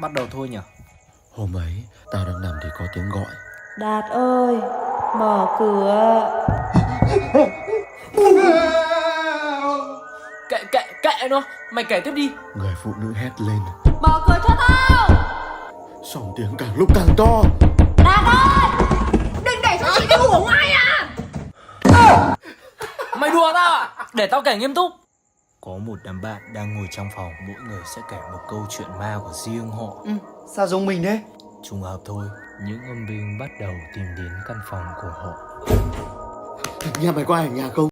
bắt đầu thôi nhỉ? Hôm ấy tao đang nằm thì có tiếng gọi. Đạt ơi, mở cửa. Kệ nó, mày kể tiếp đi. Người phụ nữ hét lên. Mở cửa cho tao. Song tiếng càng lúc càng to. Đạt ơi, đừng để cho chị đi ngủ ngay à. Mày đùa tao à? Để tao kể nghiêm túc. Có một đám bạn đang ngồi trong phòng, mỗi người sẽ kể một câu chuyện ma của riêng họ. Sao giống mình thế? Trùng hợp thôi, những âm binh bắt đầu tìm đến căn phòng của họ. Nhà mày có ai ở nhà không?